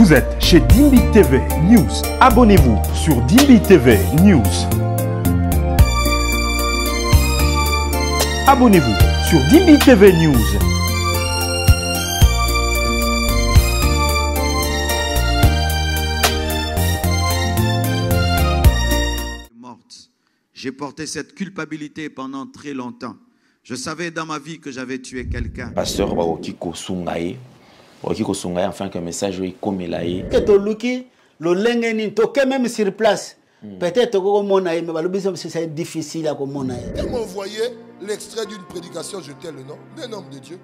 Vous êtes chez Dimbi TV News. Abonnez-vous sur Dimbi TV News. Abonnez-vous sur Dimbi TV News. J'ai porté cette culpabilité pendant très longtemps. Je savais dans ma vie que j'avais tué quelqu'un. Pasteur Okiko Sungaye, enfin que message est comme il a eu. Que tu luki, le lengeni, tu même sur place. Peut-être que c'est difficile à commander. Il m'a envoyé l'extrait d'une prédication, je tais le nom d'un homme de Dieu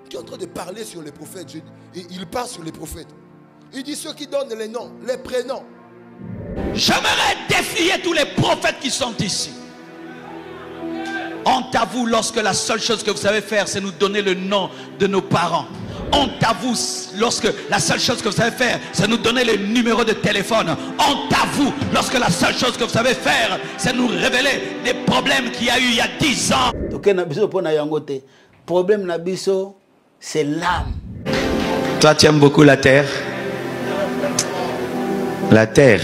qui est en train de parler sur les prophètes. Et il parle sur les prophètes. Il dit ceux qui donnent les noms, les prénoms. J'aimerais défier tous les prophètes qui sont ici. Honte à vous lorsque la seule chose que vous savez faire, c'est nous donner le nom de nos parents. Honte à vous lorsque la seule chose que vous savez faire, c'est nous donner le numéro de téléphone. Honte à vous lorsque la seule chose que vous savez faire, c'est nous révéler des problèmes qu'il y a eu il y a 10 ans. Le problème, c'est l'âme. Toi, tu aimes beaucoup la terre. La terre.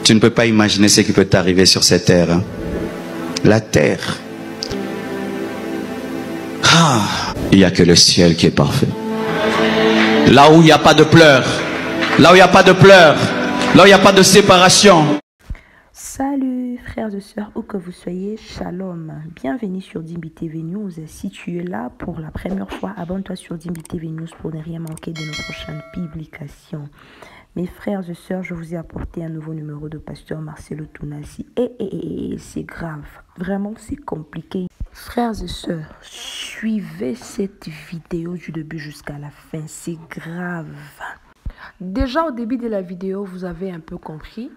Tu ne peux pas imaginer ce qui peut t'arriver sur cette terre. Hein? La terre. Il n'y a que le ciel qui est parfait. Là où il n'y a pas de pleurs. Là où il n'y a pas de pleurs. Là où il n'y a pas de séparation. Salut frères et sœurs, où que vous soyez, shalom. Bienvenue sur Dimbi TV News. Si tu es là pour la première fois, abonne-toi sur Dimbi TV News pour ne rien manquer de nos prochaines publications. Mes frères et sœurs, je vous ai apporté un nouveau numéro de pasteur Marcelo Tounassi. Et c'est grave. Vraiment, c'est compliqué. Frères et sœurs, suivez cette vidéo du début jusqu'à la fin. C'est grave. Déjà, au début de la vidéo, vous avez un peu compris.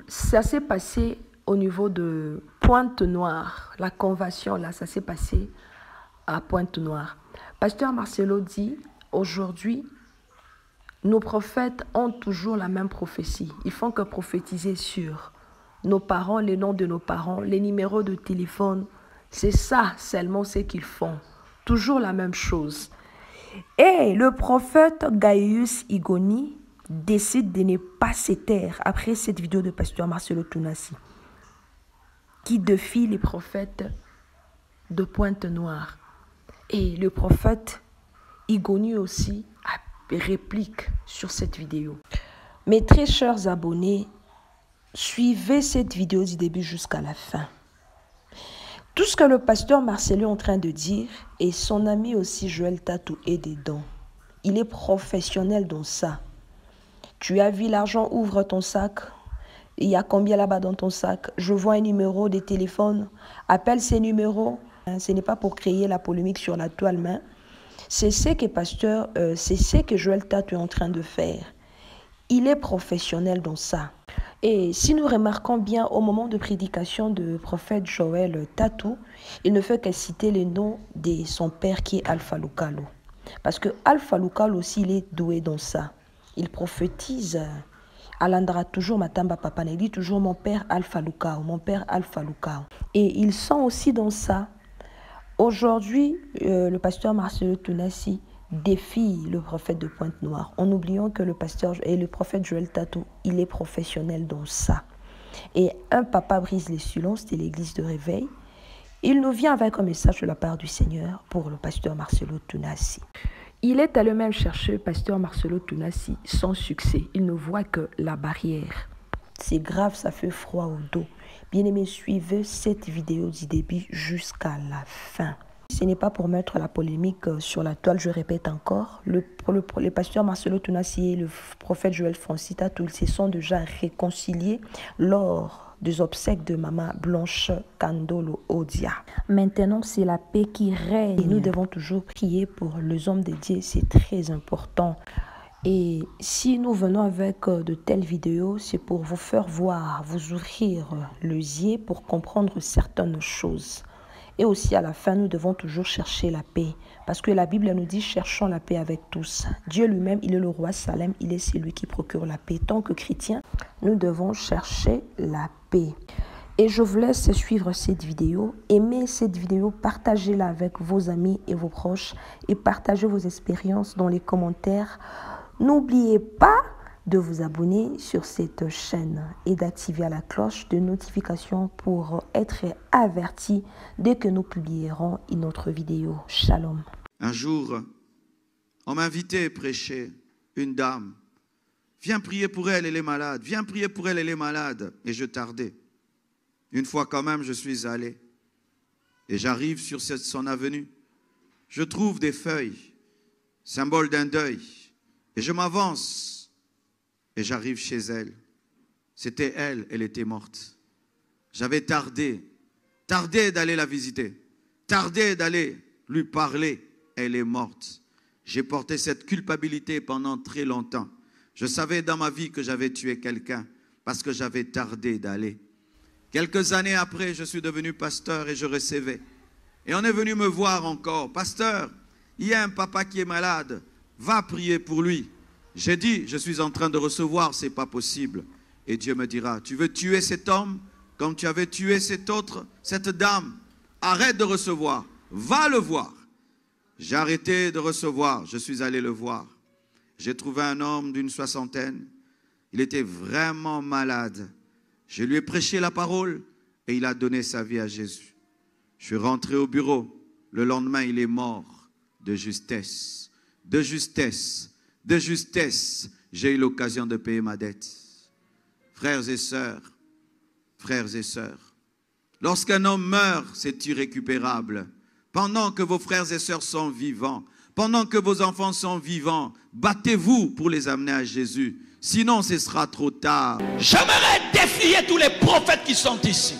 Ça s'est passé au niveau de Pointe-Noire. La convention, là, ça s'est passé à Pointe-Noire. Pasteur Marcelo dit, aujourd'hui, nos prophètes ont toujours la même prophétie. Ils font que prophétiser sur nos parents, les noms de nos parents, les numéros de téléphone. C'est ça seulement ce qu'ils font. Toujours la même chose. Et le prophète Gaius Igoni décide de ne pas se taire après cette vidéo de pasteur Marcelo Tounassi qui défie les prophètes de Pointe-Noire. Et le prophète Igoni aussi réplique sur cette vidéo. Mes très chers abonnés, suivez cette vidéo du début jusqu'à la fin. Tout ce que le pasteur Marcelo est en train de dire et son ami aussi Joël Tatou est dedans. Il est professionnel dans ça. Tu as vu l'argent, ouvre ton sac. Il y a combien là-bas dans ton sac? Je vois un numéro de téléphone. Appelle ces numéros. Ce n'est pas pour créer la polémique sur la toile, mais c'est ce que Joël Tatou est en train de faire. Il est professionnel dans ça. Et si nous remarquons bien, au moment de prédication du prophète Joël Tatou, il ne fait que citer le nom de son père qui est Alpha Lucalo. Parce que Alpha Lucalo aussi, il est doué dans ça. Il prophétise. Alandra toujours Matamba Papa, il dit toujours mon père Alpha Lucao, mon père Alpha Lucao. Et ils sont aussi dans ça. Aujourd'hui, le pasteur Marcelo Tounassi défie le prophète de Pointe-Noire en oubliant que le pasteur et le prophète Joël Tatou, il est professionnel dans ça. Et un papa brise les silences de l'église de réveil. Il nous vient avec un message de la part du Seigneur pour le pasteur Marcelo Tounassi. Il est allé même chercher le pasteur Marcelo Tounassi sans succès. Il ne voit que la barrière. C'est grave, ça fait froid au dos. Bien-aimés, suivez cette vidéo du début jusqu'à la fin. Ce n'est pas pour mettre la polémique sur la toile, je répète encore. Le pasteur Marcelo Tounassi et le prophète Joël Francis Tatou, ils se sont déjà réconciliés lors des obsèques de Maman Blanche Kandolo Odia. Maintenant, c'est la paix qui règne. Et nous devons toujours prier pour les hommes de Dieu, c'est très important. Et si nous venons avec de telles vidéos, c'est pour vous faire voir, vous ouvrir les yeux pour comprendre certaines choses. Et aussi à la fin, nous devons toujours chercher la paix. Parce que la Bible nous dit, cherchons la paix avec tous. Dieu lui-même, il est le roi Salem, il est celui qui procure la paix. Tant que chrétiens, nous devons chercher la paix. Et je vous laisse suivre cette vidéo. Aimez cette vidéo, partagez-la avec vos amis et vos proches. Et partagez vos expériences dans les commentaires. N'oubliez pas de vous abonner sur cette chaîne et d'activer la cloche de notification pour être averti dès que nous publierons une autre vidéo. Shalom. Un jour, on m'a invité à prêcher. Une dame, viens prier pour elle, elle est malade. Viens prier pour elle, elle est malade. Et je tardais. Une fois quand même, je suis allé. Et j'arrive sur son avenue. Je trouve des feuilles, symbole d'un deuil. Et je m'avance. Et j'arrive chez elle. C'était elle, elle était morte. J'avais tardé d'aller la visiter. Tardé d'aller lui parler. Elle est morte. J'ai porté cette culpabilité pendant très longtemps. Je savais dans ma vie que j'avais tué quelqu'un parce que j'avais tardé d'aller. Quelques années après, je suis devenu pasteur et je recevais. Et on est venu me voir encore. Pasteur, il y a un papa qui est malade. Va prier pour lui. J'ai dit, je suis en train de recevoir, c'est pas possible. Et Dieu me dira, tu veux tuer cet homme comme tu avais tué cette dame? Arrête de recevoir, va le voir. J'ai arrêté de recevoir, je suis allé le voir. J'ai trouvé un homme d'une soixantaine. Il était vraiment malade. Je lui ai prêché la parole et il a donné sa vie à Jésus. Je suis rentré au bureau. Le lendemain, il est mort de justesse. De justesse. De justesse, j'ai eu l'occasion de payer ma dette. Frères et sœurs, lorsqu'un homme meurt, c'est irrécupérable. Pendant que vos frères et sœurs sont vivants, pendant que vos enfants sont vivants, battez-vous pour les amener à Jésus. Sinon, ce sera trop tard. J'aimerais défier tous les prophètes qui sont ici.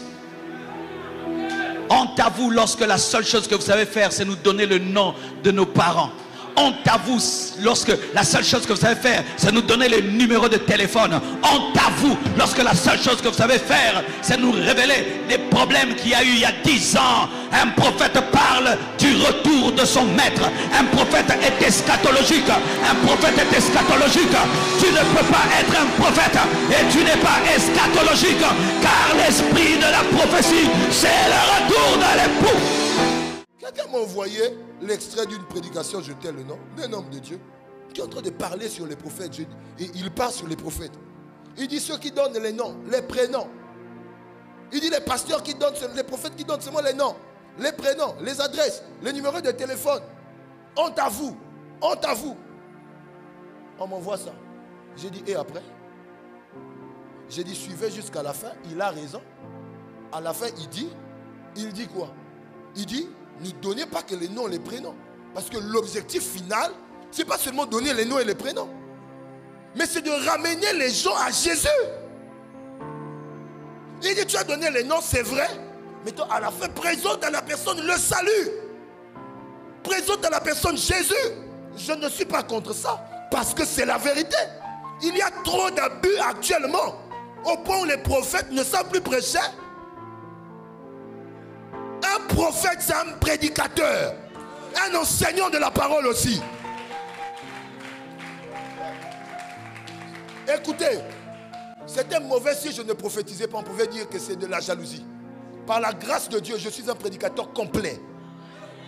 Honte à vous lorsque la seule chose que vous savez faire, c'est nous donner le nom de nos parents. Honte à vous lorsque la seule chose que vous savez faire, c'est nous donner le numéro de téléphone. Honte à vous lorsque la seule chose que vous savez faire, c'est nous révéler les problèmes qu'il y a eu il y a 10 ans. Un prophète parle du retour de son maître. Un prophète est eschatologique. Un prophète est eschatologique. Tu ne peux pas être un prophète et tu n'es pas eschatologique, car l'esprit de la prophétie, c'est le retour de l'époux. Quelqu'un m'a envoyé l'extrait d'une prédication, je tais le nom, d'un homme de Dieu, qui est en train de parler sur les prophètes. Et il parle sur les prophètes. Il dit ceux qui donnent les noms, les prénoms. Il dit les pasteurs qui donnent, les prophètes qui donnent seulement les noms, les prénoms, les adresses, les numéros de téléphone. Honte à vous, honte à vous. On m'envoie ça. J'ai dit, et après? J'ai dit, suivez jusqu'à la fin. Il a raison. À la fin, il dit quoi? Il dit, ne donnez pas que les noms et les prénoms. Parce que l'objectif final, ce n'est pas seulement donner les noms et les prénoms. Mais c'est de ramener les gens à Jésus. Il dit, tu as donné les noms, c'est vrai. Mais toi, à la fin, présente à la personne le salut. Présente à la personne Jésus. Je ne suis pas contre ça. Parce que c'est la vérité. Il y a trop d'abus actuellement. Au point où les prophètes ne savent plus prêcher. Un prophète, c'est un prédicateur. Un enseignant de la parole aussi. Écoutez, c'était mauvais si je ne prophétisais pas. On pouvait dire que c'est de la jalousie. Par la grâce de Dieu, je suis un prédicateur complet.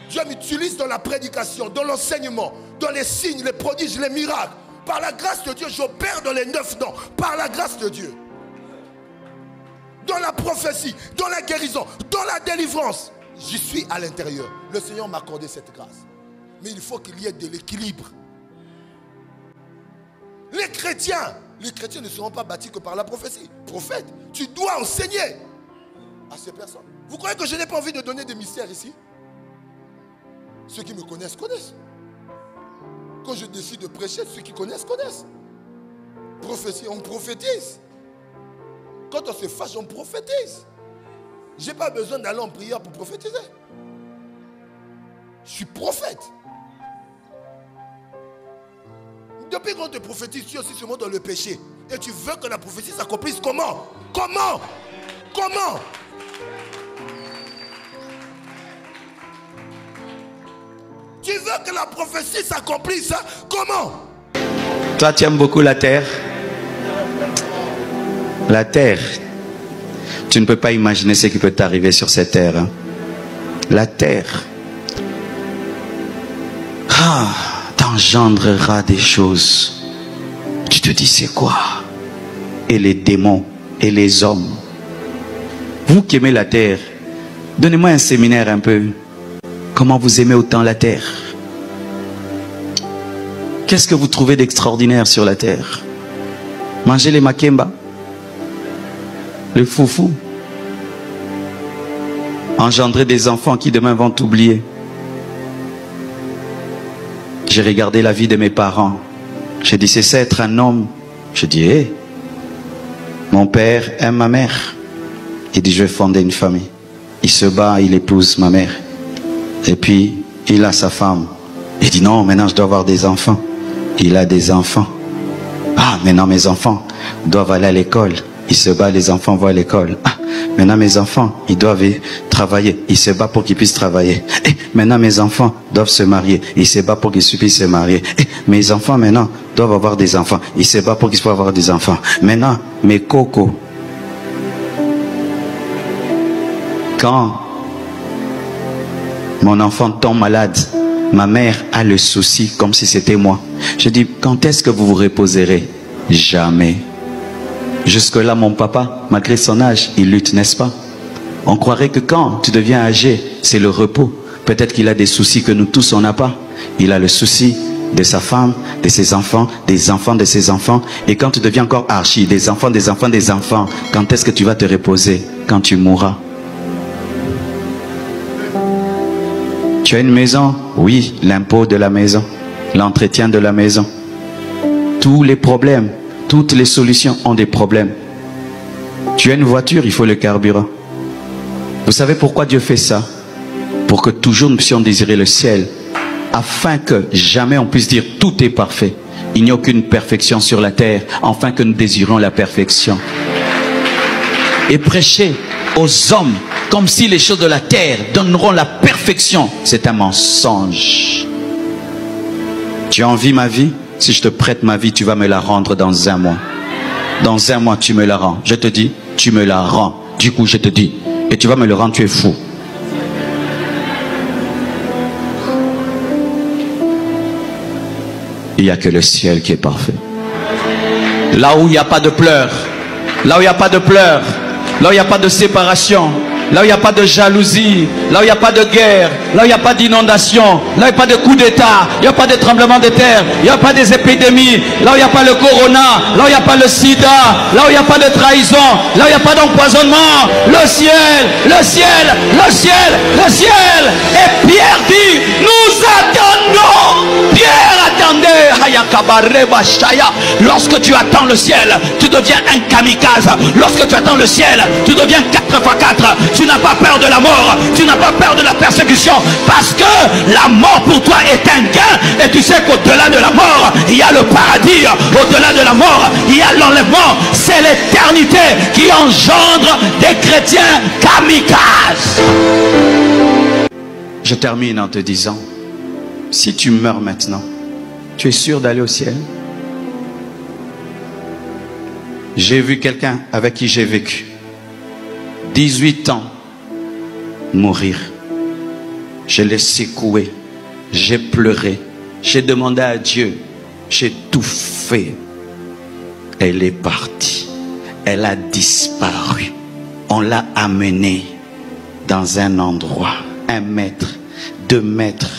Dieu m'utilise dans la prédication, dans l'enseignement, dans les signes, les prodiges, les miracles. Par la grâce de Dieu, j'opère dans les 9 dons. Par la grâce de Dieu. Dans la prophétie, dans la guérison, dans la délivrance. J'y suis à l'intérieur. Le Seigneur m'a accordé cette grâce. Mais il faut qu'il y ait de l'équilibre. Les chrétiens ne seront pas bâtis que par la prophétie. Prophète, tu dois enseigner à ces personnes. Vous croyez que je n'ai pas envie de donner des mystères ici? Ceux qui me connaissent, connaissent. Quand je décide de prêcher, ceux qui connaissent, connaissent. Prophétie, on prophétise. Quand on se fâche, on prophétise. Je n'ai pas besoin d'aller en prière pour prophétiser. Je suis prophète. Depuis qu'on te prophétise, tu es aussi seulement dans le péché. Et tu veux que la prophétie s'accomplisse comment? Comment? Comment? Tu veux que la prophétie s'accomplisse comment? Toi, tu aimes beaucoup la terre. La terre. Tu ne peux pas imaginer ce qui peut t'arriver sur cette terre. Hein. La terre. T'engendrera des choses Tu te dis, c'est quoi? Et les démons et les hommes. Vous qui aimez la terre, donnez-moi un séminaire un peu. Comment vous aimez autant la terre? Qu'est-ce que vous trouvez d'extraordinaire sur la terre? Manger les makemba, le foufou, engendrer des enfants qui demain vont t'oublier. J'ai regardé la vie de mes parents. J'ai dit, c'est ça être un homme. Je dis, hé, mon père aime ma mère. Il dit, je vais fonder une famille. Il se bat, il épouse ma mère. Et puis, il a sa femme. Il dit, non, maintenant je dois avoir des enfants. Il a des enfants. Ah, maintenant mes enfants doivent aller à l'école. Il se bat, les enfants vont à l'école. Ah, maintenant mes enfants, ils doivent travailler. Il se bat pour qu'ils puissent travailler. Et maintenant mes enfants doivent se marier. Il se bat pour qu'ils puissent se marier. Et mes enfants maintenant doivent avoir des enfants. Il se bat pour qu'ils puissent avoir des enfants. Maintenant, mes cocos. Quand mon enfant tombe malade, ma mère a le souci comme si c'était moi. Je dis, quand est-ce que vous vous reposerez? Jamais. Jusque-là, mon papa, malgré son âge, il lutte, n'est-ce pas? On croirait que quand tu deviens âgé, c'est le repos. Peut-être qu'il a des soucis que nous tous, on n'a pas. Il a le souci de sa femme, de ses enfants, des enfants de ses enfants. Et quand tu deviens encore archi, des enfants, des enfants, des enfants, quand est-ce que tu vas te reposer? Quand tu mourras. Tu as une maison? Oui, l'impôt de la maison, l'entretien de la maison. Tous les problèmes, toutes les solutions ont des problèmes. Tu as une voiture, il faut le carburant. Vous savez pourquoi Dieu fait ça? Pour que toujours nous puissions désirer le ciel, afin que jamais on puisse dire tout est parfait. Il n'y a aucune perfection sur la terre, afin que nous désirons la perfection. Et prêcher aux hommes comme si les choses de la terre donneront la perfection, c'est un mensonge. Tu as envie ma vie? Si je te prête ma vie, tu vas me la rendre dans un mois. Dans un mois, tu me la rends. Je te dis, tu me la rends. Du coup, je te dis, et tu vas me le rendre, tu es fou. Il n'y a que le ciel qui est parfait. Là où il n'y a pas de pleurs, là où il n'y a pas de pleurs, là où il n'y a pas de séparation, là où il n'y a pas de jalousie, là où il n'y a pas de guerre, là où il n'y a pas d'inondation, là où il n'y a pas de coup d'état, il n'y a pas de tremblement de terre, il n'y a pas des épidémies, là où il n'y a pas le corona, là où il n'y a pas le sida, là où il n'y a pas de trahison, là où il n'y a pas d'empoisonnement, le ciel, le ciel, le ciel, le ciel. Et Pierre dit, nous attendons. Pierre attendait. Lorsque tu attends le ciel, tu deviens un kamikaze. Lorsque tu attends le ciel, tu deviens 4x4. Tu n'as pas peur de la mort, tu n'as pas peur de la persécution, parce que la mort pour toi est un gain. Et tu sais qu'au-delà de la mort, il y a le paradis. Au-delà de la mort, il y a l'enlèvement. C'est l'éternité qui engendre des chrétiens kamikazes. Je termine en te disant, si tu meurs maintenant, tu es sûr d'aller au ciel? J'ai vu quelqu'un avec qui j'ai vécu 18 ans mourir. Je l'ai secoué, j'ai pleuré, j'ai demandé à Dieu, j'ai tout fait. Elle est partie, elle a disparu. On l'a amenée dans un endroit, 1 mètre, 2 mètres.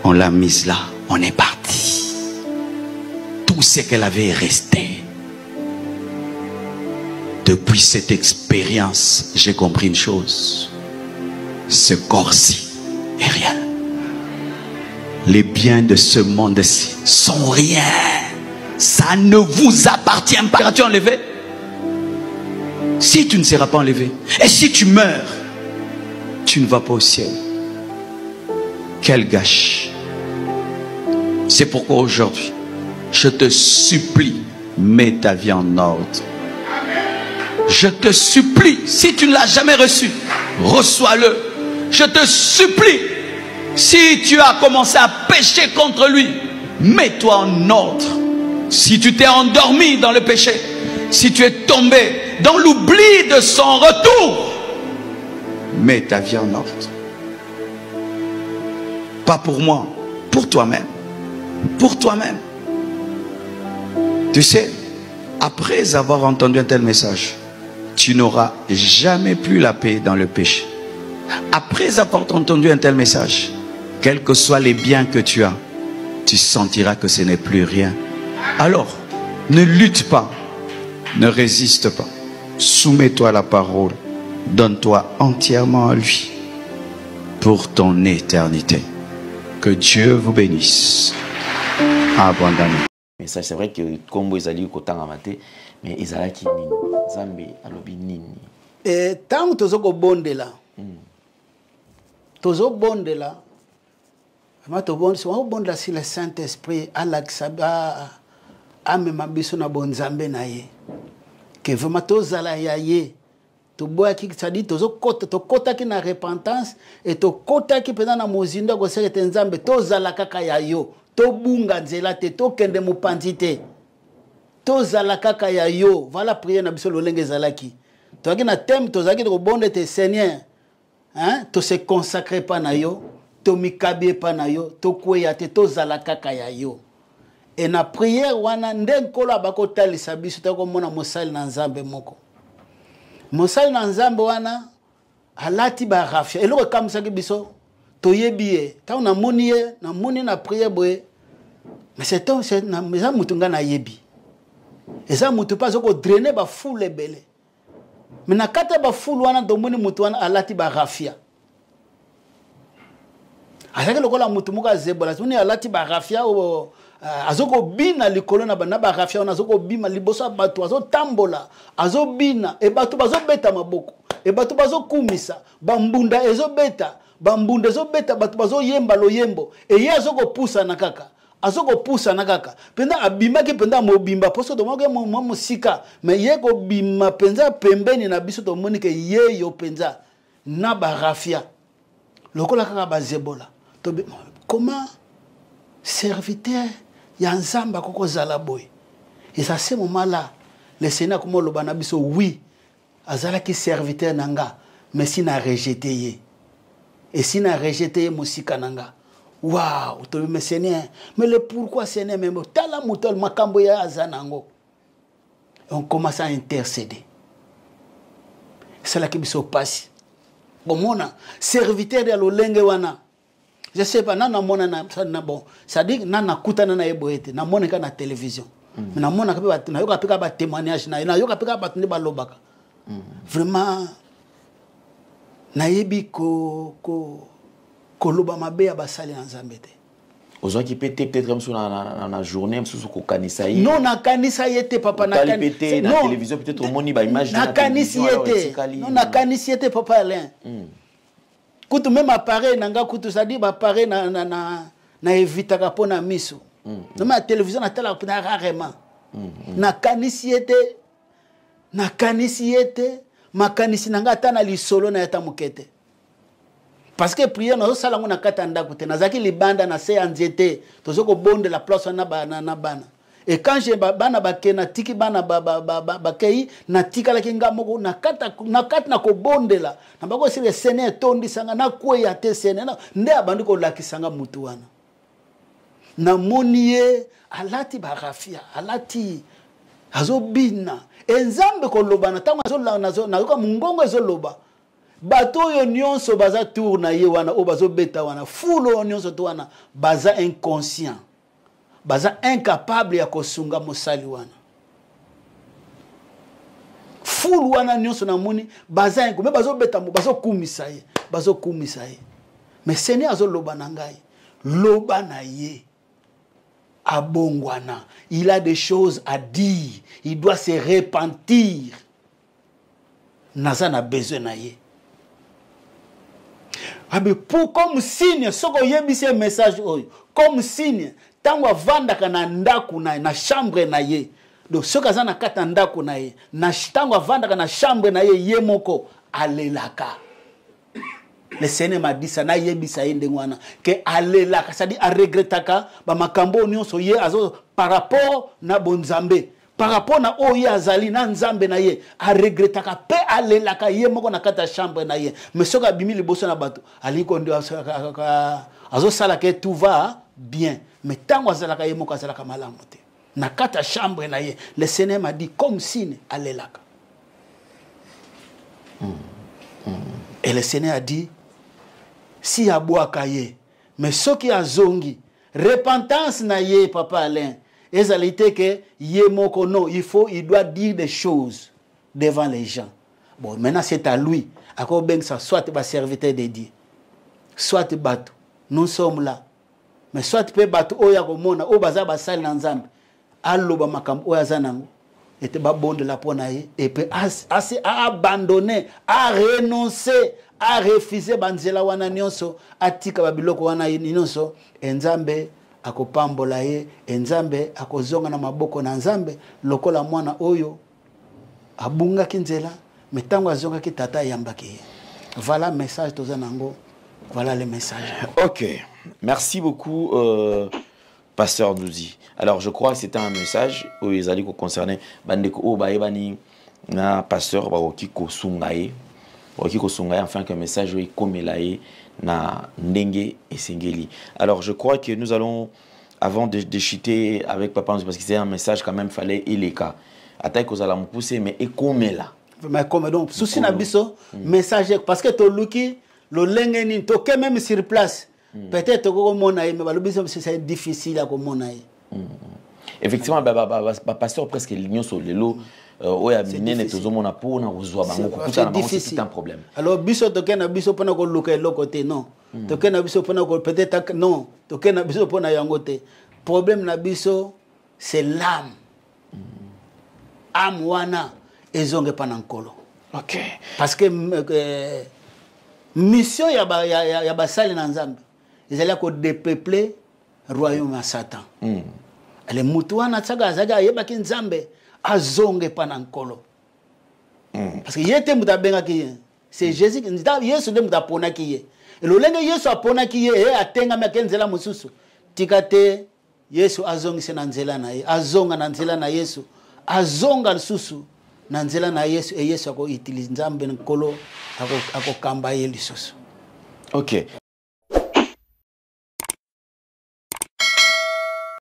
On l'a mise là, on est parti. Tout ce qu'elle avait est resté. Depuis cette expérience, j'ai compris une chose. Ce corps-ci est rien. Les biens de ce monde-ci sont rien. Ça ne vous appartient pas. Seras-tu enlevé? Si tu ne seras pas enlevé, et si tu meurs, tu ne vas pas au ciel. Quel gâche. C'est pourquoi aujourd'hui, je te supplie, mets ta vie en ordre. Je te supplie, si tu ne l'as jamais reçu, reçois-le. Je te supplie, si tu as commencé à pécher contre lui, mets-toi en ordre. Si tu t'es endormi dans le péché, si tu es tombé dans l'oubli de son retour, mets ta vie en ordre. Pas pour moi, pour toi-même. Pour toi-même. Tu sais, après avoir entendu un tel message, tu n'auras jamais plus la paix dans le péché. Après avoir entendu un tel message, quels que soient les biens que tu as, tu sentiras que ce n'est plus rien. Alors, ne lutte pas, ne résiste pas. Soumets-toi à la parole, donne-toi entièrement à lui pour ton éternité. Que Dieu vous bénisse abondamment. Mais ça, c'est vrai que comme ils allaient au temps amaté, mais ils allaient qui nini, Zambé, alobi nini. Et tant que tozo ko bonde là, tozo bonde là, ma to bonde, so bonde là si le Saint-Esprit alaksaba amema biso na bonzambe na ye. Que vraiment tozala ya ye. To boya ki sadi tozo kota to kota ki na repentance et to kota ki pena na mozindo ko sekete nzambe tozala kaka ya yo. To bunga nzela te to kende mupanzi te. Tozala kaka ya yo. Voilà prier na biso lolenge zalaki. To aki na thème tozaki to bonde te Seigneur. Hein? To se consacrer pa na yo, to mikabie pa na yo, to kweya te tozala kaka ya yo. Et na prière wana ndenkolo abako talisa biso to ko mona mosali na nzambe moko. Mosali na nzambe wana alati ba rafia. Eloko kamsaki biso to yebiye. Ta na moni na prière boye. Mais c'est na meza mutunga na yebi. Eza mutu pas ko drainer ba foule belé. Mais na kata ba foule wana to moni mutu wana alati ba rafia. Azaki lokola mutu muka zebola. Tuni alati ba rafia o azoko bina likolo na ba rafia wana azoko bima liboso batu azo tambola azo bina e batu bazo beta maboko e batu bazo kumisa bambunda ezo beta bambunda ezo beta batu bazo yemba loyembo e ye azoko pusa na kaka azoko pusa na kaka penda abima ki penda mobimba poso to moke mo musika me ye ko bima penza pembeni na biso to monike ye yo penza na ba rafia lokola kaka ba zebola to comment serviteur ya nzamba koko zala boy. Et ça ce moment là le Seigneur comme lo bana biso oui azala ki serviteur nanga mais si na rejeté ye. Et si na rejeté musika nanga. Waouh, to me Seigneur, mais le pourquoi Seigneur même tala mutol makambo ya azanango. On commence à intercéder. C'est là que biso passe. Bomona serviteur de lolenge wana. Je sais pas, nana mona na bon. Ça dit nana kutana na eboete, na mona ka na télévision. Mais na mona ka ba na yoka pika ba témoignage na yoka pika ba tuni ba lobaka. Vraiment na yebi ko loba mabe ya basali na Nzambe te. Ozo ki peut-être comme sur na journée sur ko kanisa yi. Non na kanisa yete papa na kanisa. Na télévision peut-être au moni ba image na kanisa yete. Non na kanisa yete papa Alain. Kutu même appareil nanga kutu ça dit appareil na évita kapona miso. Non mais la télévision na tala na rarement. Na kanisiete makanisi nanga tana lisolo na yata mukete. Parce que prière na sala ngona kata ndako te nazaki libanda na se anjete tozoko bonde la place na bana. Et quand j'ai bana bakena tiki bana bakei na tika la kinga moko na kata na ko bondela na bako sire Seigneur tondi sanga na kweya te Seigneur nde abandi ko lakisanga mutu wana na moniye alati barafia alati azobina enzambe ko loba na tango na ko mungongo ezoloba bato yo nyonso baza tour na ye wana o bazo beta wana fulo nyonso to wana baza inconscient baza incapable ya kosunga mosali wana fulu wana nyonso na moni baza inko me bazo beta bazo kumisa ye mais Seigneur azo loba na ngai loba na ye abongwana il a des choses à dire il doit se repentir naza na besoin na ye abe pour comme signe soko yebise message oyo comme signe tango avandaka na ndaku na chambre na ye donc soka za na kata ndaku na ye na tango avandaka na chambre na ye moko alelaka. Le Seigneur m'a dit ça na yebisa ye ndengwana que alelaka ça dit a regretaka ba makambo nyonso ye azo par rapport na bonzambe par rapport na oye azali na nzambe na ye a regretaka pe alelaka ye moko na kata chambre na ye mais soka bimi liboso na bato aliko ndo azo sala que tout va bien mais tango azalaka ye moko azalaka malamu te na kata chambre na ye. Le Seigneur m'a dit comme signe alelaka. Et le Seigneur a dit si abwaka ye mais ce qui a zongi repentance na ye papa Alain ezalité que ye moko non il doit dire des choses devant les gens. Bon maintenant c'est à lui ako ben ça soit ba serviteur de Dieu soit bato nous sommes là mais soit pe bato oya ko mona o baza ba sali na nzambe aloba makambo oya zanango était ba bon de la ponaye et puis a abandonné a renoncé a refusé banzela wana nyonso atika babiloko wana nyonso enzambe akopambola ye enzambe akozonga na maboko na nzambe lokola mwana oyo abunga kinzela metango azonga ki tata yambaki. Voilà message tozanango, voilà le message. OK. Merci beaucoup pasteur Douzi. Alors je crois que c'était un message où ils allaient concerner bandeko o baebani na pasteur bakiko sungaye. Bakiko sungaye enfin que message est comme elaye na ndenge esengeli. Alors je crois que nous allons avant de chuter avec papa parce que c'est un message quand même fallait ileka. Attaque aux allons pousser mais et comme là. Mais comme donc souci na biso message parce que to luki lo lengeni to que même sur place peut-être ko mona mais ba biso c'est difficile à ko mona. Effectivement pasteur presque l'union sur le lot oya minene tozomona po na ozwa bango kukuta na bango c'est un problème. Alors biso to na biso pona ko luka lo côté non. To na biso pona ko peut-être non to na biso pona yango te. Problème na biso c'est l'âme. Âme wana ezonge panankolo. OK. Parce que mission ya basali na nzambe ezali ko dépeupler royaume à Satan. Ale mutu wana tsaga azaga yebaki nzambe azonge panankolo. Parce que yete mutabenga ki c'est Jésus Yesu de mutapona ki ye. Lolenge Yesu apona ki ye atenga makenzela mususu. Tikate Yesu azongi sena nzela na ye azonga na nzela na Yesu azonga lisusu na nzela na Yesu e Yesu ako utilize nzambe nkolo ako kamba ye lisusu. OK.